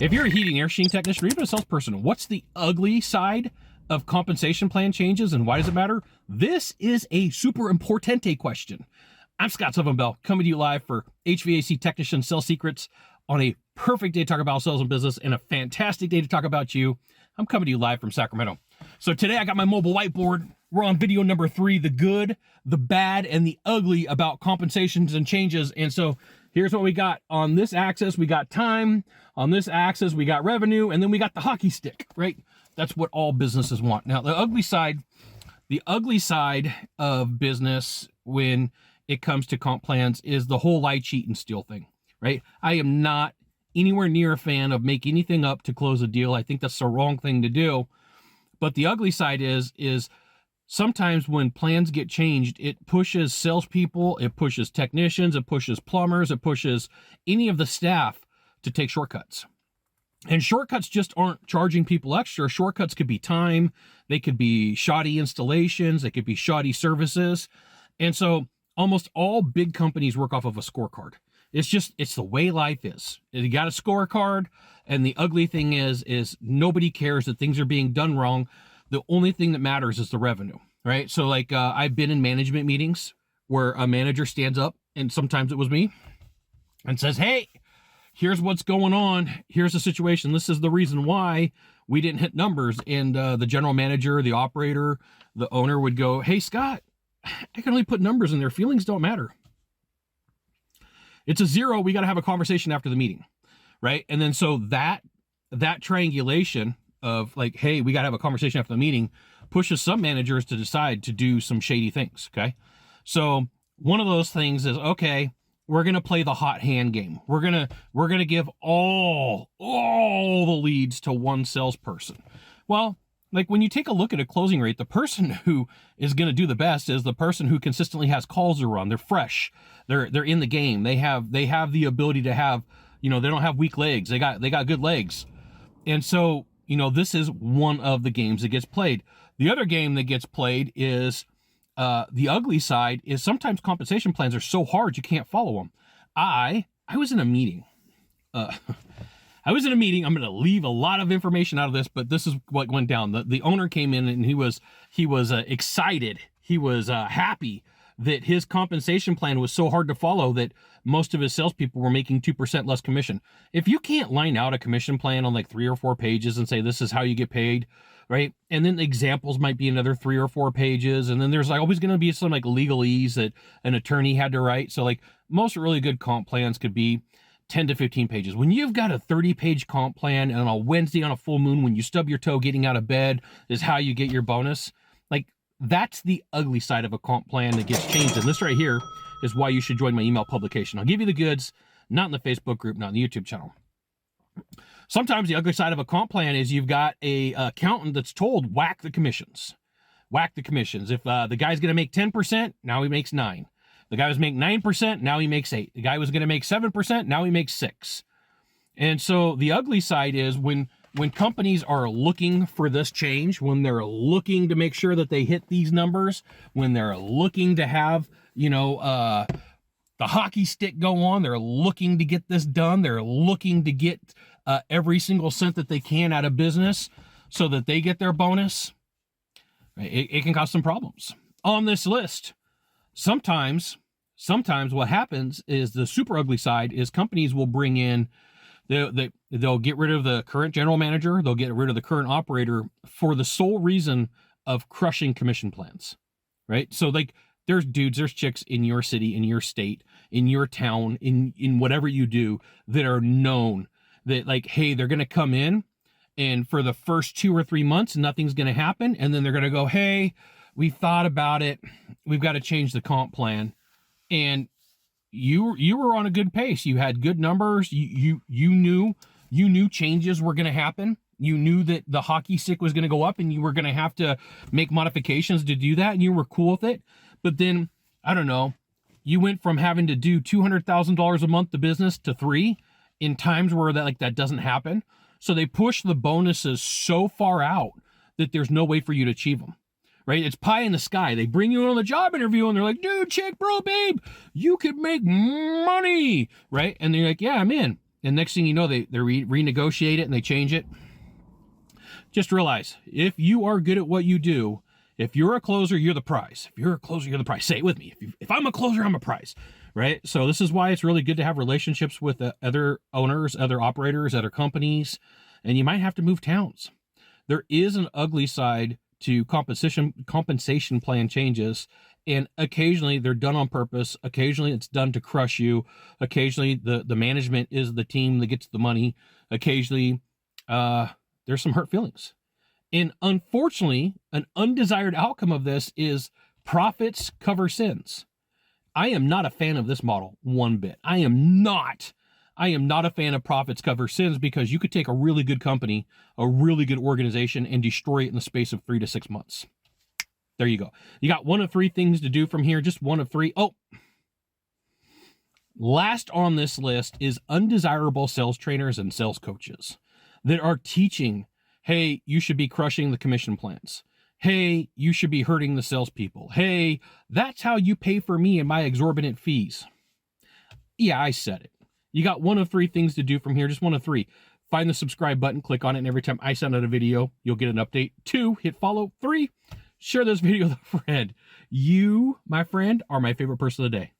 If you're a heating air conditioning technician or even a salesperson, what's the ugly side of compensation plan changes and why does it matter? This is a super importante question. I'm Scott Bell, coming to you live for HVAC Technician Sales Secrets on a perfect day to talk about sales and business and a fantastic day to talk about you. I'm coming to you live from Sacramento. So today I got my mobile whiteboard. We're on video number 3, the good, the bad, and the ugly about compensations and changes. And so here's what we got. On this axis, we got time. On this axis, we got revenue. And then we got the hockey stick, right? That's what all businesses want. Now, the ugly side of business when it comes to comp plans is the whole lie, cheat, and steal thing, right? I am not anywhere near a fan of make anything up to close a deal. I think that's the wrong thing to do. But the ugly side is sometimes when plans get changed, it pushes salespeople, it pushes technicians, it pushes plumbers, it pushes any of the staff to take shortcuts. And shortcuts just aren't charging people extra. Shortcuts could be time, they could be shoddy installations, they could be shoddy services. And so almost all big companies work off of a scorecard. It's the way life is. You got a scorecard, and the ugly thing is nobody cares that things are being done wrong. The only thing that matters is the revenue, right? So like I've been in management meetings where a manager stands up, and sometimes it was me, and says, hey, here's what's going on. Here's the situation. This is the reason why we didn't hit numbers. And the general manager, the operator, the owner would go, hey, Scott, I can only put numbers in there. Feelings don't matter. It's a 0. We got to have a conversation after the meeting, right? And then so that triangulation of like, hey, we got to have a conversation after the meeting pushes some managers to decide to do some shady things, okay? So one of those things is, okay, we're going to play the hot hand game. We're going to give all the leads to one salesperson. Well, like when you take a look at a closing rate, the person who is going to do the best is the person who consistently has calls to run. They're fresh. They're in the game. They have the ability to have, they don't have weak legs. They got good legs. And so, this is one of the games that gets played. The other game that gets played is the ugly side is sometimes compensation plans are so hard you can't follow them. I was in a meeting. I'm going to leave a lot of information out of this, but this is what went down. The owner came in and he was excited. He was happy that his compensation plan was so hard to follow that most of his salespeople were making 2% less commission. If you can't line out a commission plan on like 3 or 4 pages and say, this is how you get paid, right? And then the examples might be another 3 or 4 pages. And then there's like always going to be some like legalese that an attorney had to write. So like most really good comp plans could be 10 to 15 pages. When you've got a 30-page comp plan and on a Wednesday on a full moon, when you stub your toe getting out of bed is how you get your bonus, like that's the ugly side of a comp plan that gets changed. And this right here is why you should join my email publication. I'll give you the goods, not in the Facebook group, not in the YouTube channel. Sometimes the ugly side of a comp plan is you've got a accountant that's told, whack the commissions. Whack the commissions. If the guy's going to make 10%, now he makes 9. The guy was making 9%, now he makes 8. The guy was going to make 7%, now he makes 6. And so the ugly side is when companies are looking for this change, when they're looking to make sure that they hit these numbers, when they're looking to have, the hockey stick go on, they're looking to get this done, they're looking to get every single cent that they can out of business so that they get their bonus, it can cause some problems. On this list, sometimes what happens is the super ugly side is companies will bring in, they'll get rid of the current general manager, they'll get rid of the current operator for the sole reason of crushing commission plans, right? So like there's chicks in your city, in your state, in your town, in whatever you do that are known that like, hey, they're going to come in and for the first 2 or 3 months, nothing's going to happen. And then they're going to go, hey, we thought about it. We've got to change the comp plan. And you were on a good pace. You had good numbers. You knew changes were going to happen. You knew that the hockey stick was going to go up and you were going to have to make modifications to do that. And you were cool with it. But then, I don't know, you went from having to do $200,000 a month to business to 3 in times where that doesn't happen. So they push the bonuses so far out that there's no way for you to achieve them. Right? It's pie in the sky. They bring you on the job interview and they're like, dude, chick, bro, babe, you could make money. Right? And they're like, yeah, I'm in. And next thing you know, they renegotiate it and they change it. Just realize, if you are good at what you do, if you're a closer, you're the prize. If you're a closer, you're the prize. Say it with me. If I'm a closer, I'm a prize, right? So this is why it's really good to have relationships with other owners, other operators, other companies, and you might have to move towns. There is an ugly side to compensation plan changes, and occasionally they're done on purpose. Occasionally it's done to crush you. Occasionally the management is the team that gets the money. Occasionally there's some hurt feelings. And unfortunately, an undesired outcome of this is profits cover sins. I am not a fan of this model one bit. I am not a fan of profits cover sins, because you could take a really good company, a really good organization, and destroy it in the space of 3 to 6 months. There you go. You got one of 3 things to do from here, just one of 3. Oh, last on this list is undesirable sales trainers and sales coaches that are teaching, hey, you should be crushing the commission plans. Hey, you should be hurting the salespeople. Hey, that's how you pay for me and my exorbitant fees. Yeah, I said it. You got one of 3 things to do from here, just one of 3. Find the subscribe button, click on it, and every time I send out a video, you'll get an update. 2, hit follow. 3, share this video with a friend. You, my friend, are my favorite person of the day.